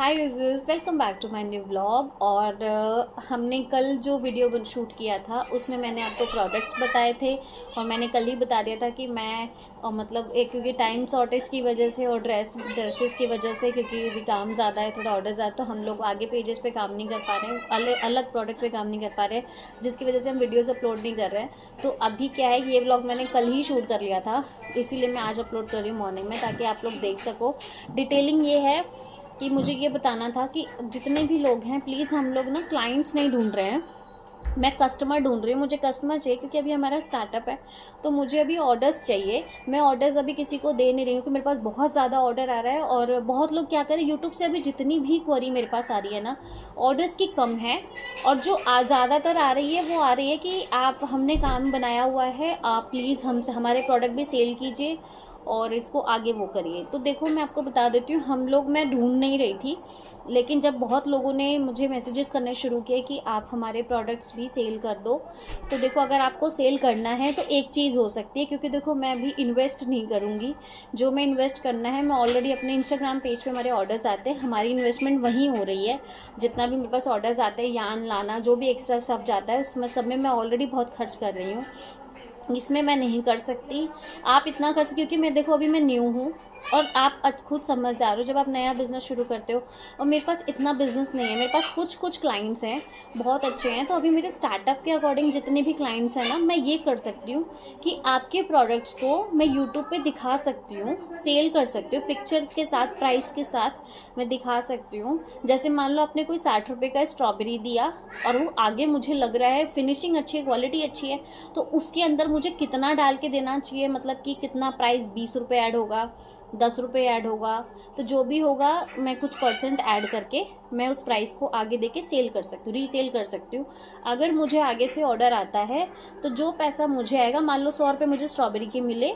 Hi users, welcome back to my new vlog. और हमने कल जो वीडियो शूट किया था उसमें मैंने आपको प्रोडक्ट्स बताए थे और मैंने कल ही बता दिया था कि मैं मतलब एक क्योंकि टाइम शॉर्टेज की वजह से और ड्रेसेस की वजह से, क्योंकि अभी काम ज़्यादा है, थोड़ा ऑर्डर ज़्यादा, तो हम लोग आगे पेजेस पे काम नहीं कर पा रहे हैं, अलग अलग प्रोडक्ट पे काम नहीं कर पा रहे हैं, जिसकी वजह से हम वीडियोज़ अपलोड नहीं कर रहे हैं। तो अभी क्या है, ये व्लॉग मैंने कल ही शूट कर लिया था, इसीलिए मैं आज अपलोड कर रही हूँ मॉर्निंग में, ताकि आप लोग देख सको। डिटेलिंग ये है कि मुझे ये बताना था कि जितने भी लोग हैं, प्लीज़ हम लोग ना क्लाइंट्स नहीं ढूंढ रहे हैं, मैं कस्टमर ढूंढ रही हूँ। मुझे कस्टमर चाहिए क्योंकि अभी हमारा स्टार्टअप है, तो मुझे अभी ऑर्डर्स चाहिए। मैं ऑर्डर्स अभी किसी को दे नहीं रही हूँ, क्योंकि मेरे पास बहुत ज़्यादा ऑर्डर आ रहा है। और बहुत लोग क्या करें, यूट्यूब से अभी जितनी भी क्वेरी मेरे पास आ रही है ना, ऑर्डर्स की कम है, और जो ज़्यादातर आ रही है वो आ रही है कि आप, हमने काम बनाया हुआ है, आप प्लीज़ हमसे हमारे प्रोडक्ट भी सेल कीजिए और इसको आगे वो करिए। तो देखो, मैं आपको बता देती हूँ, हम लोग, मैं ढूंढ नहीं रही थी, लेकिन जब बहुत लोगों ने मुझे मैसेजेस करने शुरू किए कि आप हमारे प्रोडक्ट्स भी सेल कर दो, तो देखो, अगर आपको सेल करना है तो एक चीज़ हो सकती है, क्योंकि देखो मैं भी इन्वेस्ट नहीं करूँगी। जो मैं इन्वेस्ट करना है, मैं ऑलरेडी अपने इंस्टाग्राम पेज पे हमारे ऑर्डर्स आते हैं, हमारी इन्वेस्टमेंट वहीं हो रही है। जितना भी मेरे पास ऑर्डर्स आते हैं, यान लाना, जो भी एक्स्ट्रा सब जाता है, उसमें सब में मैं ऑलरेडी बहुत खर्च कर रही हूँ, इसमें मैं नहीं कर सकती। आप इतना कर सकते, क्योंकि मैं, देखो, अभी मैं न्यू हूँ और आप खुद समझदार हो, जब आप नया बिज़नेस शुरू करते हो, और मेरे पास इतना बिज़नेस नहीं है, मेरे पास कुछ क्लाइंट्स हैं, बहुत अच्छे हैं। तो अभी मेरे स्टार्टअप के अकॉर्डिंग जितने भी क्लाइंट्स हैं ना, मैं ये कर सकती हूँ कि आपके प्रोडक्ट्स को मैं यूट्यूब पे दिखा सकती हूँ, सेल कर सकती हूँ, पिक्चर्स के साथ, प्राइस के साथ मैं दिखा सकती हूँ। जैसे मान लो आपने कोई 60 रुपये का स्ट्रॉबेरी दिया और वो आगे मुझे लग रहा है फिनिशिंग अच्छी है, क्वालिटी अच्छी है, तो उसके अंदर मुझे कितना डाल के देना चाहिए, मतलब कि कितना प्राइस, 20 रुपये ऐड होगा, 10 रुपये ऐड होगा, तो जो भी होगा मैं कुछ परसेंट ऐड करके मैं उस प्राइस को आगे देके सेल कर सकती हूँ, रीसेल कर सकती हूँ। अगर मुझे आगे से ऑर्डर आता है तो जो पैसा मुझे आएगा, मान लो 100 रुपये मुझे स्ट्रॉबेरी के मिले,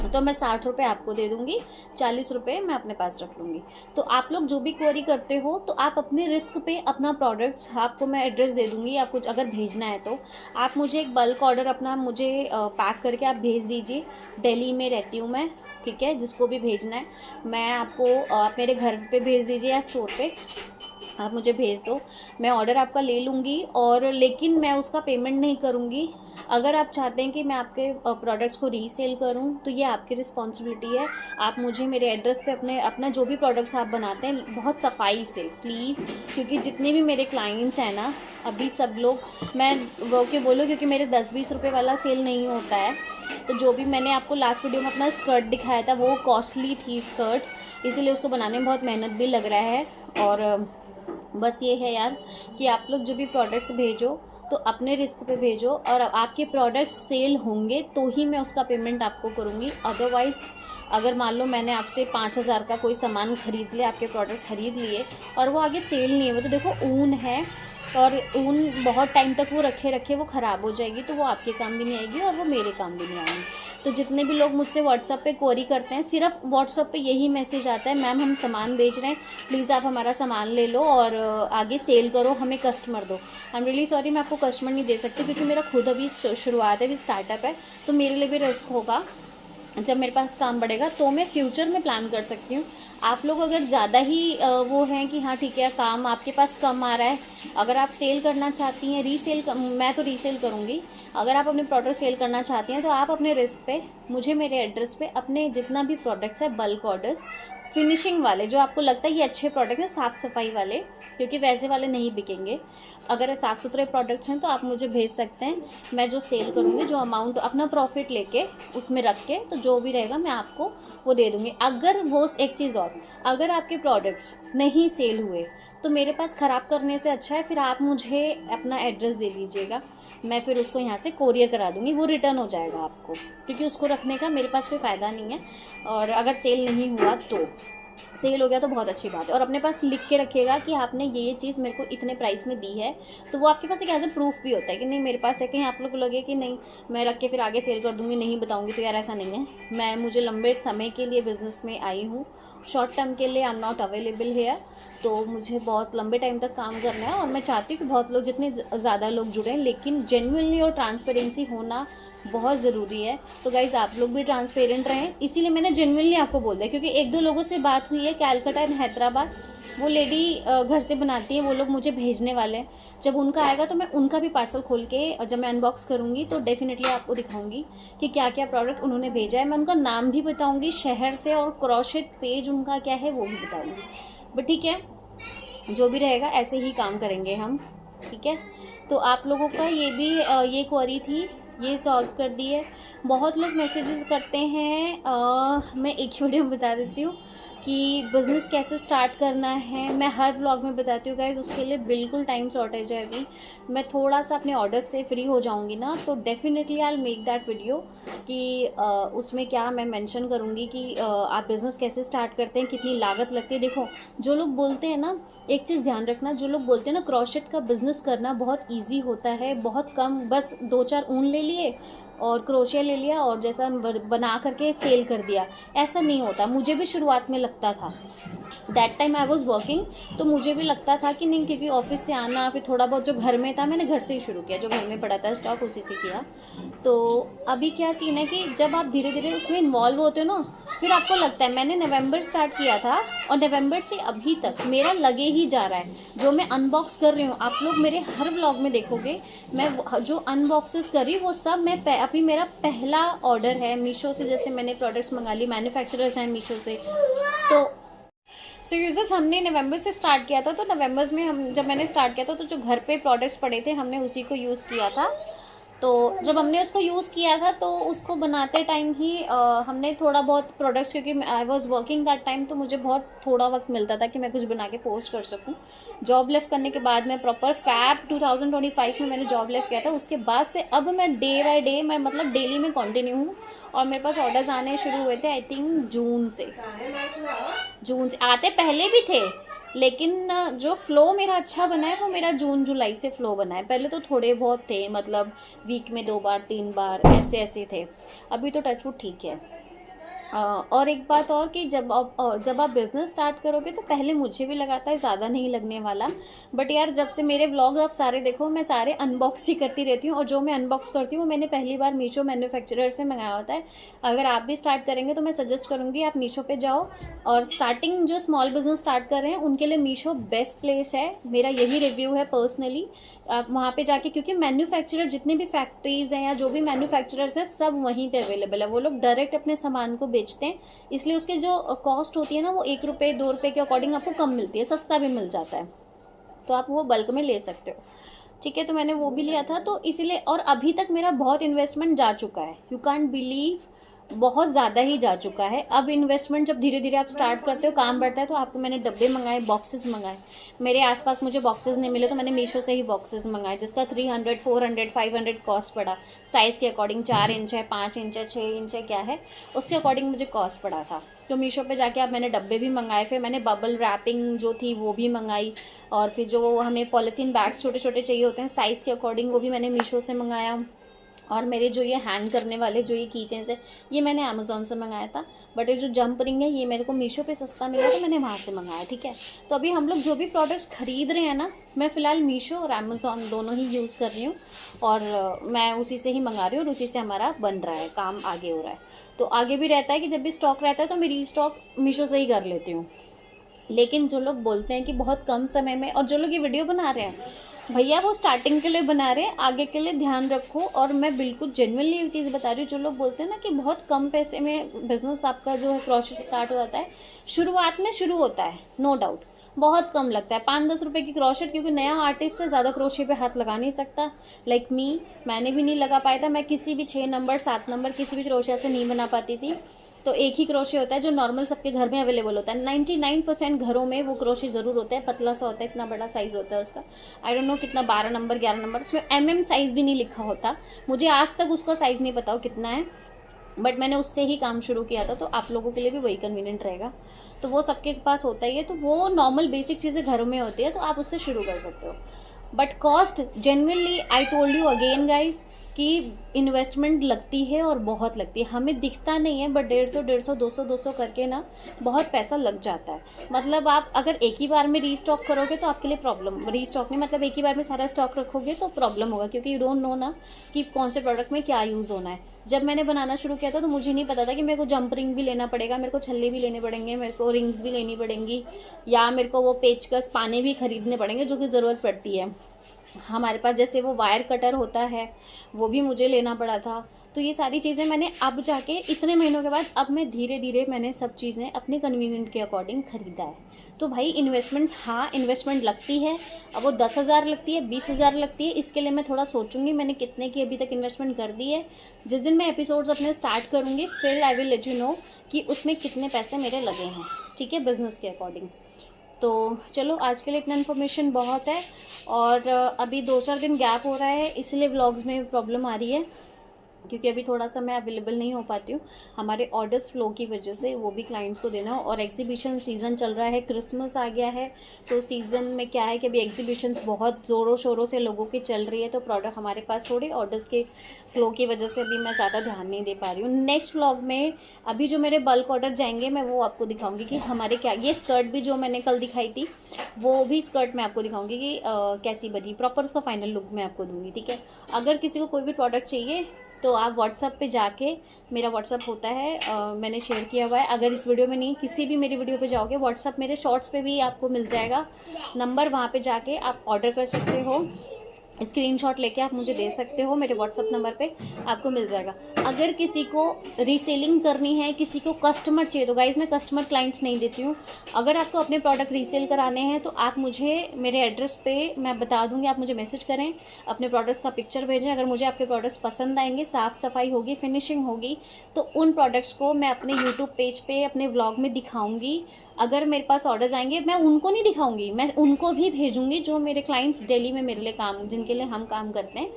तो मैं 60 रुपये आपको दे दूंगी, 40 रुपये मैं अपने पास रख लूँगी। तो आप लोग जो भी क्वेरी करते हो, तो आप अपने रिस्क पे अपना प्रोडक्ट्स, आपको मैं एड्रेस दे दूंगी, आप कुछ अगर भेजना है तो आप मुझे एक बल्क ऑर्डर अपना मुझे पैक करके आप भेज दीजिए। दिल्ली में रहती हूँ मैं, ठीक है, जिसको भी भेजना है मैं आपको, आप मेरे घर पे भेज दीजिए या स्टोर पे आप मुझे भेज दो, मैं ऑर्डर आपका ले लूँगी, और लेकिन मैं उसका पेमेंट नहीं करूँगी। अगर आप चाहते हैं कि मैं आपके प्रोडक्ट्स को रीसेल करूं, तो ये आपकी रिस्पॉन्सिबिलिटी है। आप मुझे मेरे एड्रेस पे अपना जो भी प्रोडक्ट्स आप बनाते हैं, बहुत सफाई से प्लीज़, क्योंकि जितने भी मेरे क्लाइंट्स हैं ना, अभी सब लोग, मैं वो के बोलूँ, क्योंकि मेरे 10-20 रुपये वाला सेल नहीं होता है। तो जो भी मैंने आपको लास्ट वीडियो में अपना स्कर्ट दिखाया था, वो कॉस्टली थी स्कर्ट, इसीलिए उसको बनाने में बहुत मेहनत भी लग रहा है। और बस ये है यार, कि आप लोग जो भी प्रोडक्ट्स भेजो तो अपने रिस्क पे भेजो, और आपके प्रोडक्ट्स सेल होंगे तो ही मैं उसका पेमेंट आपको करूँगी। अदरवाइज़, अगर मान लो मैंने आपसे 5,000 का कोई सामान खरीद लिया, आपके प्रोडक्ट खरीद लिए, और वो आगे सेल नहीं हुआ, तो देखो ऊन है, और ऊन बहुत टाइम तक वो रखे रखे वो ख़राब हो जाएगी, तो वो आपके काम भी नहीं आएगी और वो मेरे काम भी नहीं आएगी। तो जितने भी लोग मुझसे व्हाट्सअप पे क्वेरी करते हैं, सिर्फ व्हाट्सअप पे यही मैसेज आता है, मैम हम सामान बेच रहे हैं, प्लीज़ आप हमारा सामान ले लो और आगे सेल करो, हमें कस्टमर दो। आई एम रियली सॉरी, मैं आपको कस्टमर नहीं दे सकती, क्योंकि मेरा खुद अभी शुरुआत है, अभी स्टार्टअप है, तो मेरे लिए भी रिस्क होगा। जब मेरे पास काम बढ़ेगा तो मैं फ्यूचर में प्लान कर सकती हूँ। आप लोग अगर ज़्यादा ही वो हैं कि हाँ ठीक है, काम आपके पास कम आ रहा है, अगर आप सेल करना चाहती हैं, रीसेल, मैं तो रीसेल करूँगी, अगर आप अपने प्रोडक्ट सेल करना चाहती हैं तो आप अपने रिस्क पे मुझे मेरे एड्रेस पे अपने जितना भी प्रोडक्ट्स है, बल्क ऑर्डर्स, फिनिशिंग वाले, जो आपको लगता है ये अच्छे प्रोडक्ट हैं, साफ़ सफाई वाले, क्योंकि वैसे वाले नहीं बिकेंगे, अगर साफ़ सुथरे प्रोडक्ट्स हैं तो आप मुझे भेज सकते हैं। मैं जो सेल करूँगी, जो अमाउंट अपना प्रॉफिट लेके उसमें रख के, तो जो भी रहेगा मैं आपको वो दे दूँगी। अगर वो, एक चीज़ और, अगर आपके प्रोडक्ट्स नहीं सेल हुए तो मेरे पास ख़राब करने से अच्छा है फिर आप मुझे अपना एड्रेस दे दीजिएगा, मैं फिर उसको यहाँ से कोरियर करा दूँगी, वो रिटर्न हो जाएगा आपको, क्योंकि उसको रखने का मेरे पास कोई फ़ायदा नहीं है। और अगर सेल नहीं हुआ, तो सेल हो गया तो बहुत अच्छी बात है, और अपने पास लिख के रखिएगा कि आपने ये चीज़ मेरे को इतने प्राइस में दी है, तो वो आपके पास एक एज ए प्रूफ भी होता है कि नहीं मेरे पास है। कहीं आप लोग को लगे कि नहीं मैं रख के फिर आगे सेल कर दूँगी, नहीं बताऊँगी, तो यार ऐसा नहीं है। मैं, मुझे लंबे समय के लिए बिज़नेस में आई हूँ, शॉर्ट टर्म के लिए I am not available hair, तो मुझे बहुत लंबे टाइम तक काम करना है, और मैं चाहती हूँ कि बहुत लोग, जितने ज़्यादा लोग जुड़ें, लेकिन जेन्युइनली और ट्रांसपेरेंसी होना बहुत ज़रूरी है। सो गाइज, आप लोग भी ट्रांसपेरेंट रहें, इसीलिए मैंने जेन्युइनली आपको बोल दिया, क्योंकि 1-2 लोगों से बात हुई है कैलकाटा एंड हैदराबाद, वो लेडी घर से बनाती है, वो लोग मुझे भेजने वाले हैं। जब उनका आएगा तो मैं उनका भी पार्सल खोल के जब मैं अनबॉक्स करूँगी तो डेफिनेटली आपको दिखाऊंगी कि क्या क्या प्रोडक्ट उन्होंने भेजा है। मैं उनका नाम भी बताऊँगी, शहर से, और क्रोशेट पेज उनका क्या है वो भी बताऊँगी। बट ठीक है, जो भी रहेगा ऐसे ही काम करेंगे हम, ठीक है। तो आप लोगों का ये भी ये क्वेरी थी, ये सॉल्व कर दी है। बहुत लोग मैसेजेस करते हैं, मैं एक ही वीडियो में बता देती हूँ कि बिज़नेस कैसे स्टार्ट करना है। मैं हर व्लॉग में बताती हूँ गाइस, उसके लिए बिल्कुल टाइम शॉर्टेज है अभी। मैं थोड़ा सा अपने ऑर्डर से फ्री हो जाऊँगी ना तो definitely I will make that video कि उसमें क्या मैं मेंशन करूँगी कि आप बिज़नेस कैसे स्टार्ट करते हैं, कितनी लागत लगती है। देखो, जो लोग बोलते हैं ना, एक चीज़ ध्यान रखना, जो लोग बोलते हैं ना क्रोशेट का बिज़नेस करना बहुत ईजी होता है, बहुत कम, बस 2-4 ऊन ले लिए और क्रोशिया ले लिया और जैसा बना करके सेल कर दिया, ऐसा नहीं होता। मुझे भी शुरुआत में लगता था, that time I was working, तो मुझे भी लगता था कि नहीं, क्योंकि ऑफिस से आना, फिर थोड़ा बहुत जो घर में था, मैंने घर से ही शुरू किया, जो घर में पड़ा था स्टॉक उसी से किया। तो अभी क्या सीन है कि जब आप धीरे धीरे उसमें इन्वॉल्व होते हो ना, फिर आपको लगता है, मैंने नवंबर स्टार्ट किया था और नवंबर से अभी तक मेरा लगे ही जा रहा है। जो मैं अनबॉक्स कर रही हूँ, आप लोग मेरे हर व्लॉग में देखोगे, मैं जो अनबॉक्सेस कर रही हूँ वो सब मैं अभी मेरा पहला ऑर्डर है मीशो से। जैसे मैंने प्रोडक्ट्स मंगा ली, मैन्युफैक्चरर्स हैं मीशो से। तो यूजर्स हमने नवंबर से स्टार्ट किया था, तो नवंबर में हम जब मैंने स्टार्ट किया था तो जो घर पे प्रोडक्ट्स पड़े थे हमने उसी को यूज़ किया था। तो जब हमने उसको यूज़ किया था तो उसको बनाते टाइम ही हमने थोड़ा बहुत प्रोडक्ट्स, क्योंकि I was working that time, तो मुझे बहुत थोड़ा वक्त मिलता था कि मैं कुछ बना के पोस्ट कर सकूं। जॉब लेफ्ट करने के बाद मैं प्रॉपर फैब 2025 में मैंने जॉब लेफ्ट किया था। उसके बाद से अब मैं डे बाय डे, मैं मतलब डेली में कंटिन्यू हूँ और मेरे पास ऑर्डर्स आने शुरू हुए थे आई थिंक जून से आते पहले भी थे, लेकिन जो फ्लो मेरा अच्छा बना है वो मेरा जून जुलाई से फ्लो बना है। पहले तो थोड़े बहुत थे, मतलब वीक में 2 बार 3 बार ऐसे थे। अभी तो टचवुड ठीक है। और एक बात और कि जब आप बिज़नेस स्टार्ट करोगे तो पहले मुझे भी लगा था ज़्यादा नहीं लगने वाला, बट यार जब से मेरे व्लॉग आप सारे देखो, मैं सारे अनबॉक्स ही करती रहती हूँ, और जो मैं अनबॉक्स करती हूँ वो मैंने पहली बार मीशो मैन्युफैक्चरर से मंगाया होता है। अगर आप भी स्टार्ट करेंगे तो मैं सजेस्ट करूँगी आप मीशो पे जाओ, और स्टार्टिंग जो स्मॉल बिजनेस स्टार्ट कर रहे हैं उनके लिए मीशो बेस्ट प्लेस है, मेरा यही रिव्यू है पर्सनली। आप वहाँ पे जाके, क्योंकि मैन्युफैक्चरर जितने भी फैक्ट्रीज़ हैं या जो भी मैन्युफैक्चरर्स हैं सब वहीं पे अवेलेबल है। वो लोग डायरेक्ट अपने सामान को बेचते हैं, इसलिए उसके जो कॉस्ट होती है ना वो 1 रुपये 2 रुपये के अकॉर्डिंग आपको कम मिलती है, सस्ता भी मिल जाता है, तो आप वो बल्क में ले सकते हो, ठीक है। तो मैंने वो भी लिया था, तो इसलिए, और अभी तक मेरा बहुत इन्वेस्टमेंट जा चुका है, यू कांट बिलीव, बहुत ज़्यादा ही जा चुका है। अब इन्वेस्टमेंट जब धीरे धीरे आप स्टार्ट करते हो, काम बढ़ता है, तो आपको मैंने डब्बे मंगाए, बॉक्सेस मंगाए। मेरे आसपास मुझे बॉक्सेस नहीं मिले तो मैंने मीशो से ही बॉक्सेस मंगाए, जिसका 300 400 500 कॉस्ट पड़ा, साइज़ के अकॉर्डिंग। 4 इंच है, 5 इंच है, 6 इंच है, क्या है उसके अकॉर्डिंग मुझे कॉस्ट पड़ा था। तो मीशो पे जाके अब मैंने डब्बे भी मंगाए, फिर मैंने बबल रैपिंग जो थी वो भी मंगाई, और फिर जो हमें पॉलीथीन बैग्स छोटे छोटे चाहिए होते हैं साइज़ के अकॉर्डिंग, वो भी मैंने मीशो से मंगाया। और मेरे जो ये हैंग करने वाले जो ये की चेन्स है, ये मैंने अमेज़ॉन से मंगाया था, बट ये जो जंप रिंग है ये मेरे को मीशो पे सस्ता मिला तो मैंने वहाँ से मंगाया, ठीक है। तो अभी हम लोग जो भी प्रोडक्ट्स खरीद रहे हैं ना, मैं फ़िलहाल मीशो और अमेज़ॉन दोनों ही यूज़ कर रही हूँ, और मैं उसी से ही मंगा रही हूँ, और उसी से हमारा बन रहा है, काम आगे हो रहा है। तो आगे भी रहता है कि जब भी स्टॉक रहता है तो मैं रीस्टॉक मीशो से ही कर लेती हूँ। लेकिन जो लोग बोलते हैं कि बहुत कम समय में, और जो लोग ये वीडियो बना रहे हैं भैया वो स्टार्टिंग के लिए बना रहे हैं, आगे के लिए ध्यान रखो। और मैं बिल्कुल जेन्युइनली ये चीज़ बता रही हूँ, जो लोग बोलते हैं ना कि बहुत कम पैसे में बिजनेस आपका जो है क्रोशेट स्टार्ट हो जाता है, शुरुआत में शुरू होता है, नो डाउट बहुत कम लगता है, 5-10 रुपये की क्रोशेट, क्योंकि नया आर्टिस्ट है, ज़्यादा क्रोशे पे हाथ लगा नहीं सकता। लाइक मी, मैंने भी नहीं लगा पाया था, मैं किसी भी 6 नंबर 7 नंबर किसी भी क्रोशिया से नहीं बना पाती थी। तो एक ही क्रोशे होता है जो नॉर्मल सबके घर में अवेलेबल होता है, 99% घरों में वो क्रोशे ज़रूर होता है, पतला सा होता है, इतना बड़ा साइज़ होता है उसका, आई डोंट नो कितना 12 नंबर 11 नंबर, उसमें MM साइज़ भी नहीं लिखा होता, मुझे आज तक उसका साइज़ नहीं पता हो कितना है, बट मैंने उससे ही काम शुरू किया था, तो आप लोगों के लिए भी वही कन्वीनियंट रहेगा। तो वो सबके पास होता ही है, तो वो नॉर्मल बेसिक चीज़ें घरों में होती है, तो आप उससे शुरू कर सकते हो। But cost genuinely I told you again guys कि इन्वेस्टमेंट लगती है और बहुत लगती है, हमें दिखता नहीं है बट 150 200 करके ना बहुत पैसा लग जाता है। मतलब आप अगर एक ही बार में रीस्टॉक करोगे तो आपके लिए प्रॉब्लम, रीस्टॉक नहीं मतलब एक ही बार में सारा स्टॉक रखोगे तो प्रॉब्लम होगा, क्योंकि यू डोंट नो ना कि कौन से प्रोडक्ट में क्या यूज़ होना है। जब मैंने बनाना शुरू किया था तो मुझे नहीं पता था कि मेरे को जंप रिंग भी लेना पड़ेगा, मेरे को छल्ले भी लेने पड़ेंगे, मेरे को रिंग्स भी लेनी पड़ेंगी, या मेरे को वो पेचकस पाने भी खरीदने पड़ेंगे जो कि ज़रूरत पड़ती है हमारे पास। जैसे वो वायर कटर होता है वो भी मुझे लेना पड़ा था। तो ये सारी चीज़ें मैंने अब जाके इतने महीनों के बाद अब मैं धीरे धीरे मैंने सब चीज़ें अपने कन्वीनियंट के अकॉर्डिंग ख़रीदा है। तो भाई इन्वेस्टमेंट्स, हाँ इन्वेस्टमेंट लगती है। अब वो 10,000 लगती है 20,000 लगती है, इसके लिए मैं थोड़ा सोचूंगी मैंने कितने की अभी तक इन्वेस्टमेंट कर दी है। जिस दिन मैं एपिसोड्स अपने स्टार्ट करूँगी फिर I will let you know कि उसमें कितने पैसे मेरे लगे हैं, ठीक है, बिज़नेस के अकॉर्डिंग। तो चलो आज के लिए इतना इन्फॉर्मेशन बहुत है। और अभी 2-4 दिन गैप हो रहा है इसलिए व्लॉग्स में प्रॉब्लम आ रही है, क्योंकि अभी थोड़ा सा मैं अवेलेबल नहीं हो पाती हूँ हमारे ऑर्डर्स फ्लो की वजह से, वो भी क्लाइंट्स को देना। और एग्जीबिशन सीज़न चल रहा है, क्रिसमस आ गया है, तो सीज़न में क्या है कि अभी एग्जीबिशंस बहुत ज़ोरों शोरों से लोगों की चल रही है, तो प्रोडक्ट हमारे पास थोड़े ऑर्डर्स के फ्लो की वजह से अभी मैं ज़्यादा ध्यान नहीं दे पा रही हूँ। नेक्स्ट व्लॉग में अभी जो मेरे बल्क ऑर्डर जाएंगे मैं वो आपको दिखाऊंगी कि हमारे क्या, ये स्कर्ट भी जो मैंने कल दिखाई थी वो भी स्कर्ट मैं आपको दिखाऊंगी कि कैसी बनी, प्रॉपर उसका फाइनल लुक मैं आपको दूंगी, ठीक है। अगर किसी को कोई भी प्रोडक्ट चाहिए तो आप व्हाट्सअप पे जाके, मेरा व्हाट्सअप होता है मैंने शेयर किया हुआ है, अगर इस वीडियो में नहीं किसी भी मेरी वीडियो पे जाओगे व्हाट्सअप मेरे शॉर्ट्स पे भी आपको मिल जाएगा नंबर, वहाँ पे जाके आप ऑर्डर कर सकते हो, स्क्रीनशॉट लेके आप मुझे दे सकते हो, मेरे व्हाट्सअप नंबर पे आपको मिल जाएगा। अगर किसी को रीसेलिंग करनी है, किसी को कस्टमर चाहिए, तो गाइज़ मैं कस्टमर क्लाइंट्स नहीं देती हूँ। अगर आपको अपने प्रोडक्ट रीसेल कराने हैं तो आप मुझे मेरे एड्रेस पे मैं बता दूँगी, आप मुझे मैसेज करें, अपने प्रोडक्ट्स का पिक्चर भेजें। अगर मुझे आपके प्रोडक्ट्स पसंद आएंगे, साफ़ सफाई होगी, फिनिशिंग होगी, तो उन प्रोडक्ट्स को मैं अपने यूट्यूब पेज पे अपने व्लॉग में दिखाऊंगी। अगर मेरे पास ऑर्डर्स आएंगे मैं उनको नहीं दिखाऊंगी, मैं उनको भी भेजूंगी जो मेरे क्लाइंट्स डेली में मेरे लिए काम, जिनके लिए हम काम करते हैं,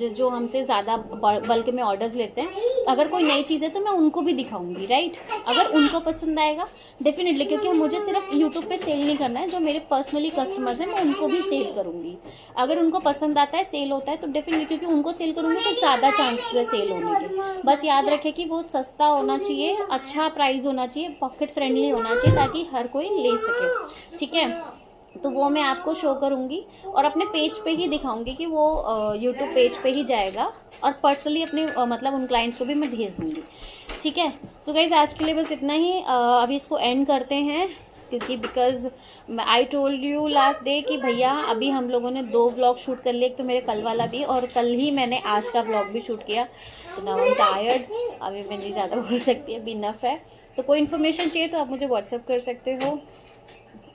जो हमसे ज़्यादा बल्क में ऑर्डर्स लेते हैं। अगर कोई नई चीज़ है तो मैं उनको भी दिखाऊंगी, राइट। अगर उनको पसंद आएगा डेफिनेटली, क्योंकि मुझे सिर्फ यूट्यूब पे सेल नहीं करना है, जो मेरे पर्सनली कस्टमर्स हैं मैं उनको भी सेल करूँगी। अगर उनको पसंद आता है, सेल होता है तो डेफिनेटली, क्योंकि उनको सेल करूँगी तो ज़्यादा चांसेस है सेल होने के। बस याद रखें कि वो सस्ता होना चाहिए, अच्छा प्राइस होना चाहिए, पॉकेट फ्रेंडली होना चाहिए, ताकि हर कोई ले सके, ठीक है। तो वो मैं आपको शो करूँगी और अपने पेज पे ही दिखाऊंगी कि वो यूट्यूब पेज पे ही जाएगा, और पर्सनली अपने मतलब उन क्लाइंट्स को भी मैं भेज दूँगी, ठीक है। सो गाइज आज के लिए बस इतना ही, अभी इसको एंड करते हैं, क्योंकि because I told you last day कि भैया अभी हम लोगों ने 2 व्लॉग शूट कर लिए, एक तो मेरे कल वाला भी और कल ही मैंने आज का व्लॉग भी शूट किया, तो नाउ आई एम टायर्ड, अभी मैं नहीं ज़्यादा बोल सकती, अभी इनफ है। तो कोई इन्फॉर्मेशन चाहिए तो आप मुझे व्हाट्सअप कर सकते हो।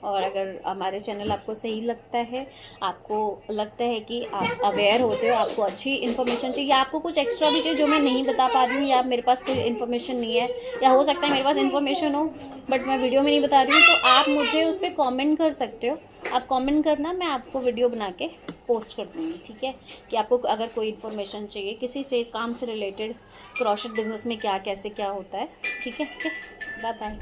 और अगर हमारे चैनल आपको सही लगता है, आपको लगता है कि आप अवेयर होते हो, आपको अच्छी इन्फॉर्मेशन चाहिए, या आपको कुछ एक्स्ट्रा भी चाहिए जो मैं नहीं बता पा रही हूँ, या मेरे पास कोई इन्फॉर्मेशन नहीं है, या हो सकता है मेरे पास इन्फॉर्मेशन हो बट मैं वीडियो में नहीं बता रही हूँ, तो आप मुझे उस पर कॉमेंट कर सकते हो। आप कॉमेंट करना, मैं आपको वीडियो बना के पोस्ट कर दूँगी, ठीक है। कि आपको अगर कोई इन्फॉर्मेशन चाहिए किसी से काम से रिलेटेड, क्रोशेट बिजनेस में क्या कैसे क्या होता है, ठीक है। Bye bye.